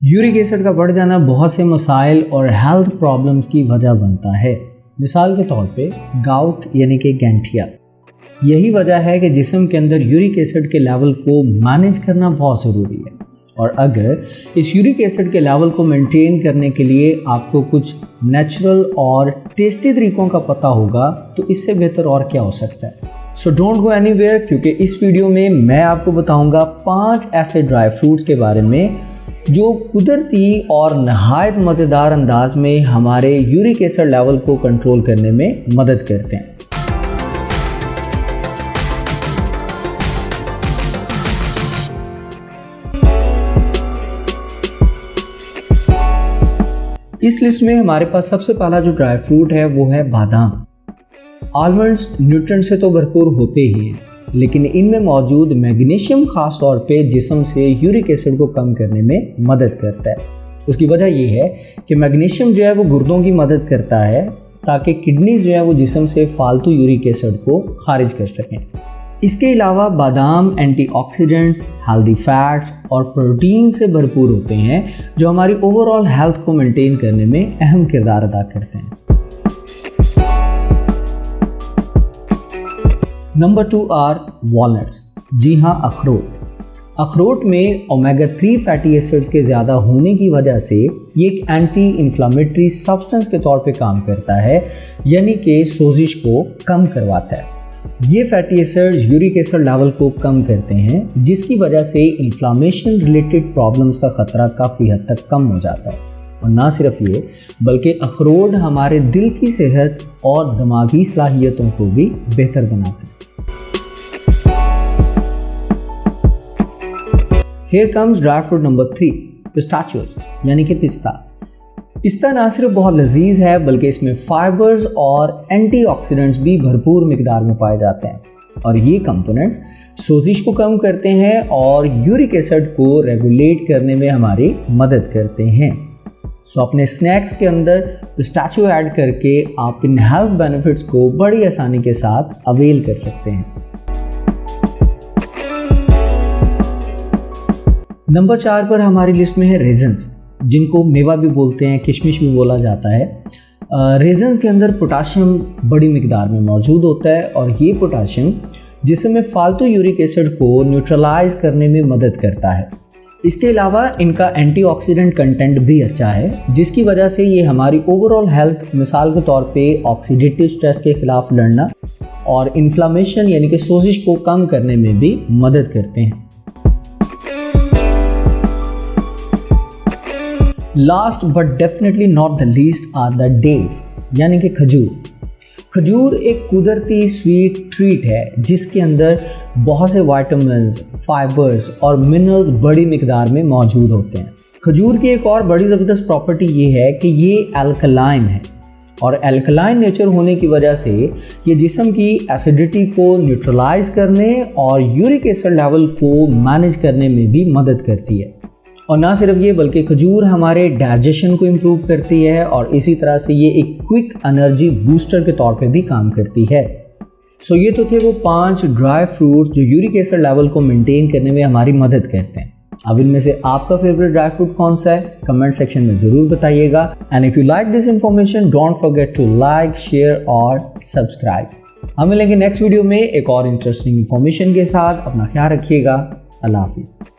Uric acid का बढ़ जाना बहुत से मसाइल और हेल्थ प्रॉब्लम्स की वजह बनता है। मिसाल के तौर पे गाउट यानी कि गैंठिया। यही वजह है कि जिस्म के अंदर यूरिक एसिड के लेवल को मैनेज करना बहुत ज़रूरी है, और अगर इस यूरिक एसिड के लेवल को मेंटेन करने के लिए आपको कुछ नेचुरल और टेस्टी तरीकों का पता होगा तो इससे बेहतर और क्या हो सकता है। सो डोंट गो एनीवेयर, क्योंकि इस वीडियो में मैं आपको बताऊंगा 5 ऐसे ड्राई फ्रूट्स के बारे में जो कुदरती और नहायत मज़ेदार अंदाज में हमारे यूरिक एसिड लेवल को कंट्रोल करने में मदद करते हैं। इस लिस्ट में हमारे पास सबसे पहला जो ड्राई फ्रूट है वो है बादाम। आलमंड्स न्यूट्रिएंट से तो भरपूर होते ही हैं, लेकिन इनमें मौजूद मैग्नीशियम खास तौर पे जिस्म से यूरिक एसिड को कम करने में मदद करता है। उसकी वजह यह है कि मैग्नीशियम जो है वो गुर्दों की मदद करता है ताकि किडनीज जो है वो जिस्म से फालतू यूरिक एसिड को खारिज कर सकें। इसके अलावा बादाम एंटीऑक्सीडेंट्स, हेल्दी फैट्स और प्रोटीन से भरपूर होते हैं जो हमारी ओवरऑल हेल्थ को मेंटेन करने में अहम किरदार अदा करते हैं। Number 2 are walnuts. जी हाँ, अखरोट। अखरोट में ओमेगा 3 फैटी एसिड्स के ज़्यादा होने की वजह से ये एक एंटी इन्फ्लामेटरी सब्सटेंस के तौर पे काम करता है, यानी कि सोजिश को कम करवाता है। ये fatty acids uric acid level को कम करते हैं, जिसकी वजह से इन्फ्लामेशन रिलेटेड प्रॉब्लम्स का खतरा काफ़ी हद तक कम हो जाता है। और ना सिर्फ ये, बल्कि अखरोट हमारे दिल की सेहत और दिमागी सलाहियतों को भी बेहतर बनाते हैं। Here comes dry fruit number 3, pistachios, यानी कि पिस्ता। पिस्ता ना सिर्फ बहुत लजीज है, बल्कि इसमें फाइबर्स और एंटीऑक्सीडेंट्स भी भरपूर मिकदार में पाए जाते हैं, और ये कंपोनेंट्स सोजिश को कम करते हैं और यूरिक एसिड को रेगुलेट करने में हमारी मदद करते हैं। सो अपने स्नैक्स के अंदर पिस्ताचियो ऐड करके आप इन हेल्थ बेनिफिट्स को बड़ी आसानी के साथ अवेल कर सकते हैं। नंबर 4 पर हमारी लिस्ट में है रेजन्स, जिनको मेवा भी बोलते हैं, किशमिश भी बोला जाता है। रेजन्स के अंदर पोटाशियम बड़ी मिकदार में मौजूद होता है, और ये पोटाशियम जिसमें फालतू यूरिक एसिड को न्यूट्रलाइज करने में मदद करता है। इसके अलावा इनका एंटीऑक्सीडेंट कंटेंट भी अच्छा है, जिसकी वजह से ये हमारी ओवरऑल हेल्थ, मिसाल के तौर पे ऑक्सीडेटिव स्ट्रेस के खिलाफ लड़ना और इन्फ्लामेशन यानी कि सोजिश को कम करने में भी मदद करते हैं। Last but definitely not the least are the dates, यानी कि खजूर। खजूर एक कुदरती स्वीट ट्रीट है जिसके अंदर बहुत से विटामिन्स, फाइबर्स और मिनरल्स बड़ी मिकदार में मौजूद होते हैं। खजूर की एक और बड़ी ज़बरदस्त प्रॉपर्टी ये है कि ये अल्कलाइन है, और अल्कलाइन नेचर होने की वजह से ये जिस्म की एसिडिटी को न्यूट्रलाइज करने और यूरिक एसिड लेवल को मैनेज करने में भी मदद करती है। और ना सिर्फ ये, बल्कि खजूर हमारे डाइजेशन को इम्प्रूव करती है, और इसी तरह से ये एक क्विक एनर्जी बूस्टर के तौर पे भी काम करती है। सो ये तो थे वो 5 ड्राई फ्रूट्स जो यूरिक एसिड लेवल को मेंटेन करने में हमारी मदद करते हैं। अब इनमें से आपका फेवरेट ड्राई फ्रूट कौन सा है, कमेंट सेक्शन में ज़रूर बताइएगा। And if you like this information, don't forget to like, share और सब्सक्राइब। हम मिलेंगे नेक्स्ट वीडियो में एक और इंटरेस्टिंग इन्फॉर्मेशन के साथ। अपना ख्याल रखिएगा। अल्लाह हाफिज़।